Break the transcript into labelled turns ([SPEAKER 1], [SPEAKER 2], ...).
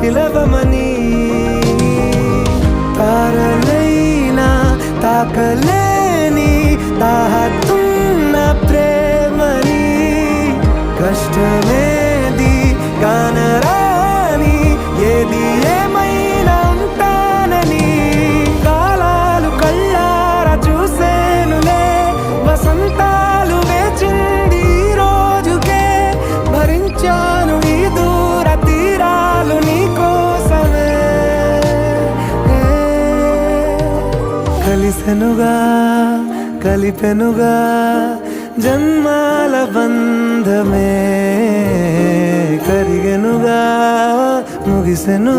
[SPEAKER 1] పిలవమని తారలైనా తాకలేని తాహతున్న ప్రేమని కష్టమేది కానరాని ఏది ఏమైనా ఉంటానని కాలాలు కళ్ళారా చూసేనులే వసంతాలు వేచింది ఈ రోజుకే భరించాను ఈ దూర తీరాలు నీ కోసమే కలిసెనుగా కలిపెనుగా జన్మాల బంధమే కరిగెనుగా ముగిసెను